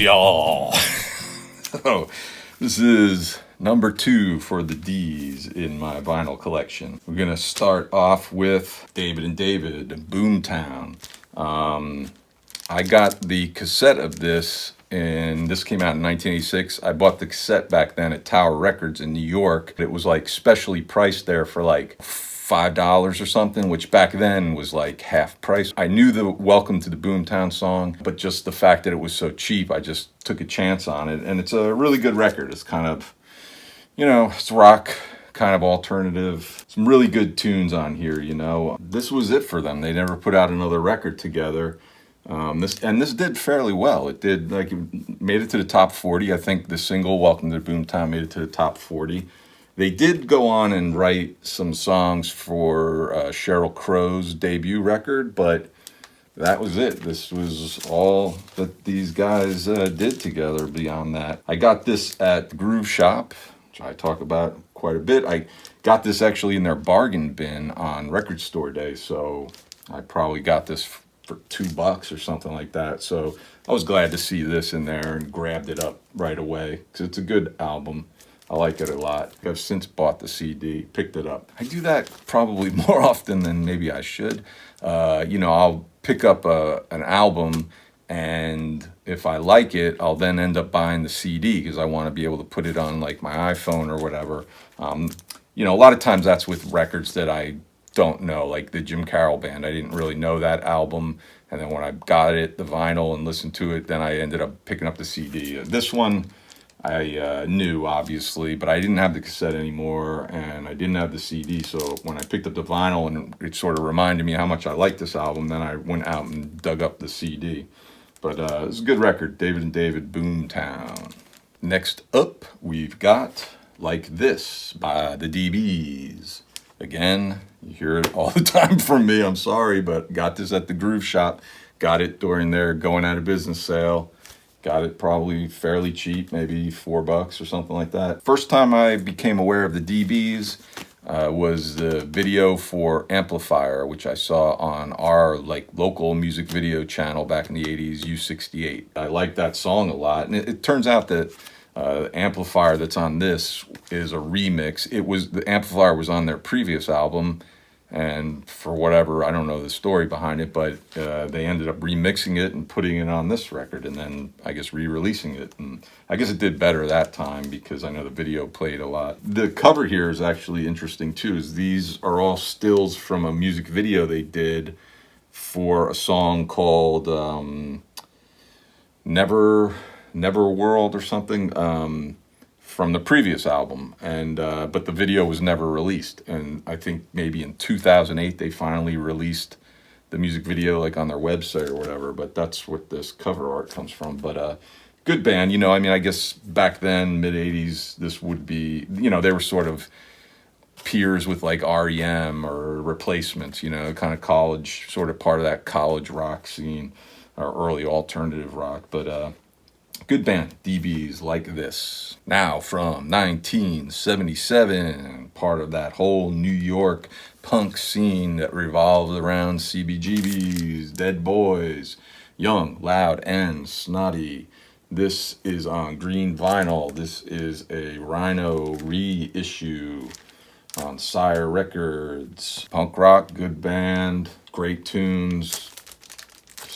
y'all? So, this is number 2 for the D's in my vinyl collection. We're gonna start off with David and David, Boomtown. I got the cassette of this, and this came out in 1986. I bought the cassette back then at Tower Records in New York. It was like specially priced there for like $5 or something, which back then was like half price. I knew the Welcome to the Boomtown song, but just the fact that it was so cheap, I just took a chance on it. And it's a really good record. It's kind of, it's rock, kind of alternative. Some really good tunes on here, This was it for them. They never put out another record together. This did fairly well. It did, it made it to the top 40. I think the single Welcome to the Boomtown made it to the top 40. They did go on and write some songs for Sheryl Crow's debut record, but that was it. This was all that these guys did together beyond that. I got this at the Groove Shop, which I talk about quite a bit. I got this actually in their bargain bin on Record Store Day, so I probably got this for $2 or something like that. So I was glad to see this in there and grabbed it up right away because it's a good album. I like it a lot. I've since bought the CD, picked it up. I do that probably more often than maybe I should. I'll pick up an album, and if I like it, I'll then end up buying the CD because I want to be able to put it on like my iPhone or whatever. A lot of times that's with records that I don't know, like the Jim Carroll Band. I didn't really know that album, and then when I got it, the vinyl, and listened to it, then I ended up picking up the CD. This one I knew, obviously, but I didn't have the cassette anymore, and I didn't have the CD, so when I picked up the vinyl and it sort of reminded me how much I liked this album, then I went out and dug up the CD. But it's a good record, David and David, Boomtown. Next up, we've got Like This by the DBs. Again, you hear it all the time from me, I'm sorry, but got this at the Groove Shop. Got it during their going out of business sale. Got it probably fairly cheap, maybe $4 or something like that. First time I became aware of the DBs was the video for Amplifier, which I saw on our local music video channel back in the 80s, U68. I liked that song a lot, and it turns out that Amplifier that's on this is a remix. The Amplifier was on their previous album, and for whatever, I don't know the story behind it, but they ended up remixing it and putting it on this record, and then I guess re-releasing it. And I guess it did better that time because I know the video played a lot. The cover here is actually interesting too, as these are all stills from a music video they did for a song called Never World or something, from the previous album, and but the video was never released. And I think maybe in 2008 they finally released the music video on their website or whatever, but that's what this cover art comes from. But good band, I guess back then, mid 80s, this would be, they were sort of peers with REM or Replacements, kind of college, sort of part of that college rock scene, or early alternative rock. But good band, DBs, Like This. Now from 1977, part of that whole New York punk scene that revolves around CBGBs, Dead Boys, Young, Loud, and Snotty. This is on green vinyl. This is a Rhino reissue on Sire Records. Punk rock, good band, great tunes.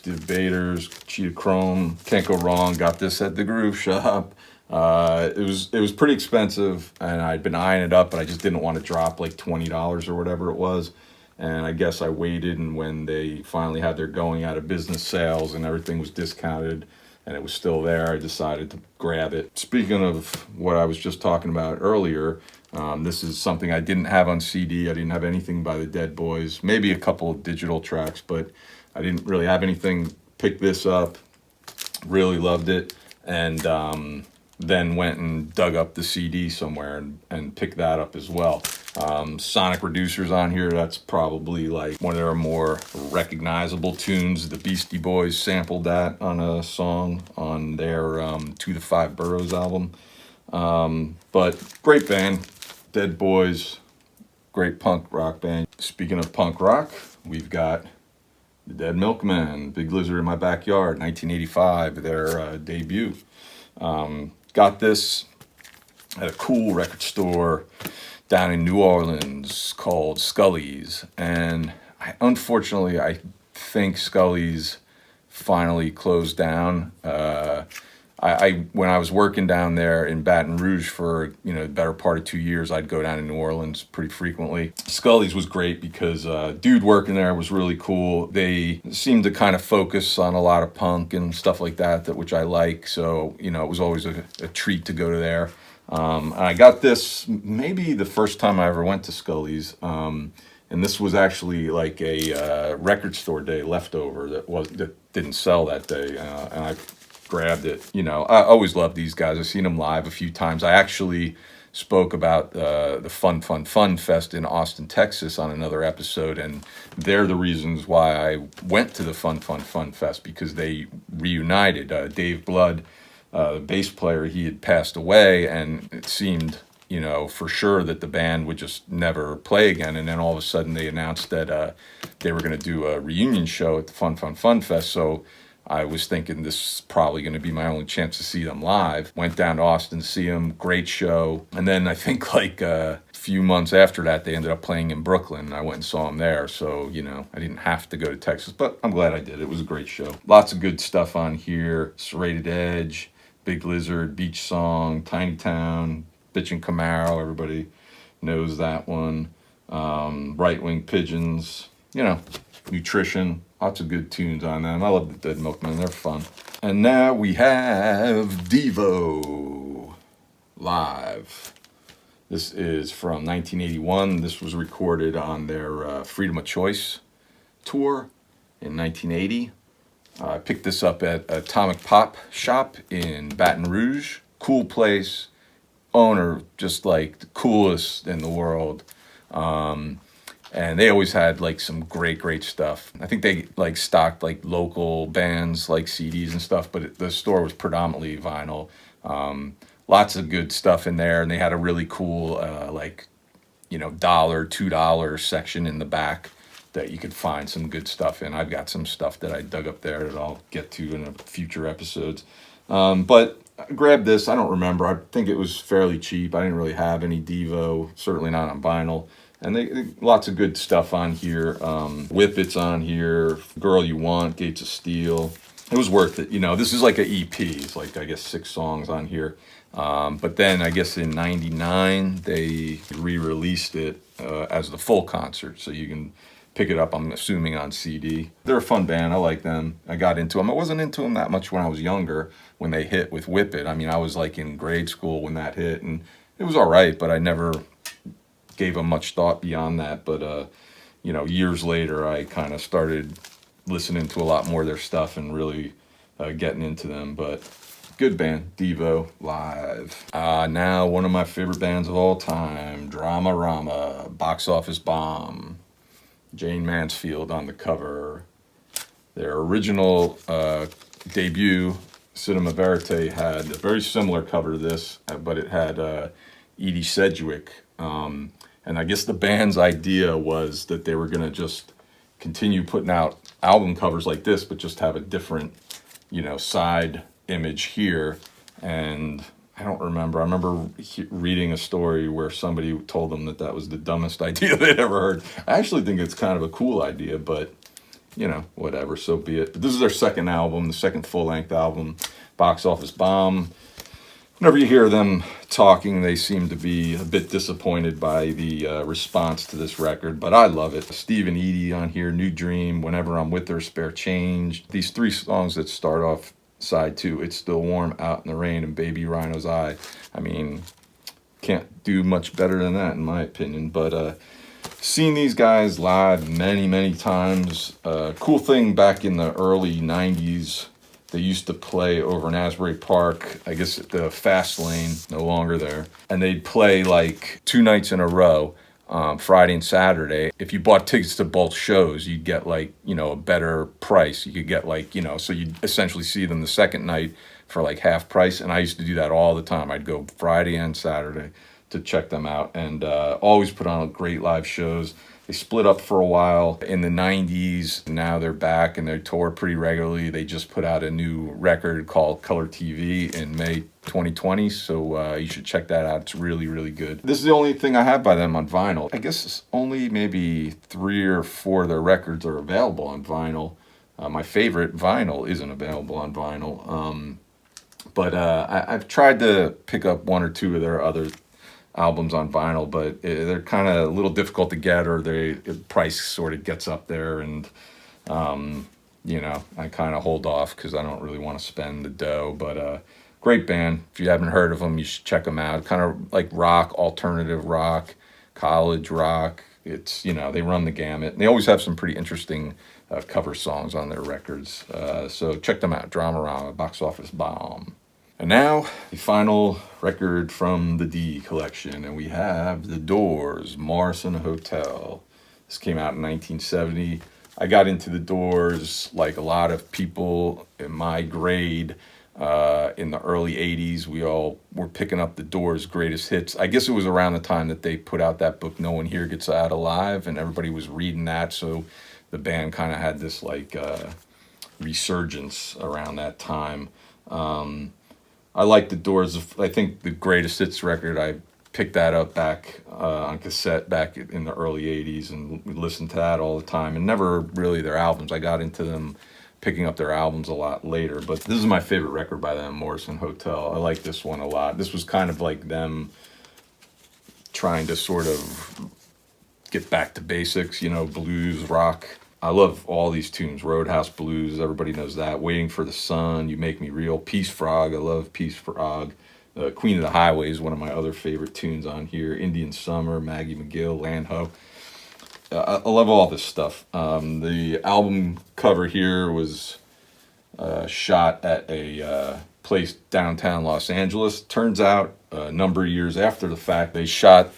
Debaters, Cheetah Chrome, can't go wrong. Got this at the Groove Shop. It was pretty expensive, and I'd been eyeing it up, but I just didn't want to drop $20 or whatever it was. And I guess I waited, and when they finally had their going out of business sales and everything was discounted and it was still there, I decided to grab it. Speaking of what I was just talking about earlier, this is something I didn't have on CD. I didn't have anything by the Dead Boys, maybe a couple of digital tracks, but I didn't really have anything. Picked this up, really loved it, and then went and dug up the CD somewhere and picked that up as well. Sonic Reducer's on here. That's probably one of their more recognizable tunes. The Beastie Boys sampled that on a song on their To the Five Boroughs album. But great band, Dead Boys, great punk rock band. Speaking of punk rock, we've got The Dead Milkman, Big Lizard in My Backyard, 1985, their debut. Got this at a cool record store down in New Orleans called Scully's, and unfortunately, I think Scully's finally closed down. I when I was working down there in Baton Rouge for the better part of 2 years, I'd go down to New Orleans pretty frequently. Scully's was great because dude working there was really cool. They seemed to kind of focus on a lot of punk and stuff like that, which I like. So it was always a treat to go to there. I got this maybe the first time I ever went to Scully's. And this was actually like a record store day leftover that didn't sell that day, and I grabbed it. I always love these guys. I've seen them live a few times. I actually spoke about the Fun Fest in Austin, Texas on another episode, and they're the reasons why I went to the Fun Fest, because they reunited. Dave Blood, the bass player, he had passed away, and it seemed for sure that the band would just never play again. And then all of a sudden they announced that they were going to do a reunion show at the Fun Fest. So I was thinking this is probably going to be my only chance to see them live. Went down to Austin to see them. Great show. And then I think like a few months after that, they ended up playing in Brooklyn. I went and saw them there. So, I didn't have to go to Texas, but I'm glad I did. It was a great show. Lots of good stuff on here. Serrated Edge, Big Lizard, Beach Song, Tiny Town, Bitchin' Camaro, everybody knows that one. Right Wing Pigeons, Nutrition, lots of good tunes on them. I love the Dead Milkmen, they're fun. And now we have Devo live. This is from 1981. This was recorded on their Freedom of Choice tour in 1980. I picked this up at Atomic Pop Shop in Baton Rouge. Cool place. Owner just like the coolest in the world, and they always had like some great stuff. I think they like stocked like local bands like CDs and stuff, but the store was predominantly vinyl. Lots of good stuff in there, and they had a really cool $2 section in the back that you could find some good stuff in. I've got some stuff that I dug up there that I'll get to in future episodes, but I grabbed this. I don't remember. I think it was fairly cheap. I didn't really have any Devo, certainly not on vinyl. And they lots of good stuff on here. Whip It's on here. Girl You Want, Gates of Steel. It was worth it. This is like an EP. It's like, I guess, 6 songs on here. But then I guess in 99, they re-released it as the full concert. So you can pick it up, I'm assuming, on CD. They're a fun band. I like them. I got into them. I wasn't into them that much when I was younger, when they hit with Whip It. I mean, I was like in grade school when that hit, and it was all right, but I never gave them much thought beyond that. But, years later, I kind of started listening to a lot more of their stuff and really getting into them. But good band, Devo, live. Now, one of my favorite bands of all time, Dramarama, Box Office Bomb. Jane Mansfield on the cover. Their original debut, Cinema Verite, had a very similar cover to this, but it had Edie Sedgwick. And I guess the band's idea was that they were going to just continue putting out album covers like this, but just have a different, side image here. And I don't remember. I remember reading a story where somebody told them that was the dumbest idea they'd ever heard. I actually think it's kind of a cool idea, but, whatever, so be it. But this is their second album, the second full-length album, Box Office Bomb. Whenever you hear them talking, they seem to be a bit disappointed by the response to this record, but I love it. Steve and Edie on here, New Dream, Whenever I'm With Her, Spare Change. These 3 songs that start off side 2, It's Still Warm, Out in the Rain, and Baby Rhino's Eye. I mean, can't do much better than that in my opinion. But seen these guys live many times. Cool thing, back in the early 90s, they used to play over in Asbury Park, I guess at the Fast Lane, no longer there, and they'd play like 2 nights in a row, Friday and Saturday. If you bought tickets to both shows, you'd get like, a better price. You could get like, so you'd essentially see them the second night for like half price. And I used to do that all the time. I'd go Friday and Saturday to check them out, and always put on great live shows. They split up for a while in the 90s. Now they're back and they tour pretty regularly. They just put out a new record called Color TV in May 2020, so you should check that out. It's really, really good. This is the only thing I have by them on vinyl. I guess only maybe 3 or 4 of their records are available on vinyl. My favorite vinyl isn't available on vinyl. But I've tried to pick up 1 or 2 of their other albums on vinyl, but they're kind of a little difficult to get, or the price sort of gets up there, and I kind of hold off because I don't really want to spend the dough. But great band. If you haven't heard of them, you should check them out. Kind of like rock, alternative rock, college rock. It's, they run the gamut. And they always have some pretty interesting cover songs on their records. So check them out. Dramarama, Box Office Bomb. And now, the final record from the D collection, and we have The Doors, Morrison Hotel. This came out in 1970. I got into The Doors like a lot of people in my grade in the early 80s. We all were picking up The Doors' greatest hits. I guess it was around the time that they put out that book, No One Here Gets Out Alive, and everybody was reading that, so the band kind of had this resurgence around that time. I like The Doors. I think the greatest hits record, I picked that up back on cassette back in the early 80s, and we listened to that all the time, and never really their albums. I got into them picking up their albums a lot later, but this is my favorite record by them, Morrison Hotel. I like this one a lot. This was kind of like them trying to sort of get back to basics, blues, rock. I love all these tunes. Roadhouse Blues, everybody knows that. Waiting for the Sun, You Make Me Real. Peace Frog, I love Peace Frog. Queen of the Highway is one of my other favorite tunes on here. Indian Summer, Maggie McGill, Land Ho. I love all this stuff. The album cover here was shot at a place downtown Los Angeles. Turns out, a number of years after the fact, they shot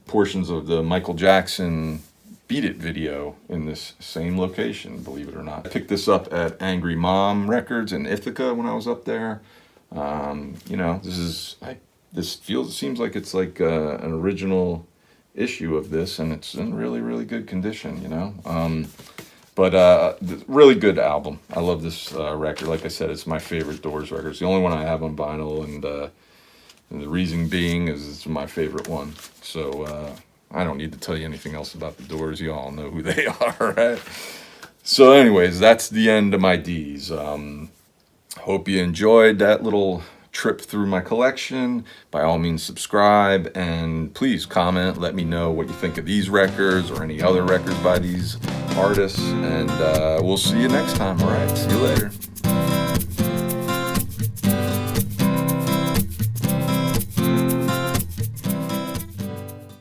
portions of the Michael Jackson Beat It video in this same location, believe it or not. I picked this up at Angry Mom Records in Ithaca when I was up there. Seems like it's like an original issue of this, and it's in really, really good condition, But really good album. I love this record. Like I said, it's my favorite Doors record. It's the only one I have on vinyl, and the reason being is it's my favorite one. So I don't need to tell you anything else about the Doors. You all know who they are, right? So anyways, that's the end of my Ds. Hope you enjoyed that little trip through my collection. By all means, subscribe, and please comment. Let me know what you think of these records or any other records by these artists, and we'll see you next time. All right, see you later.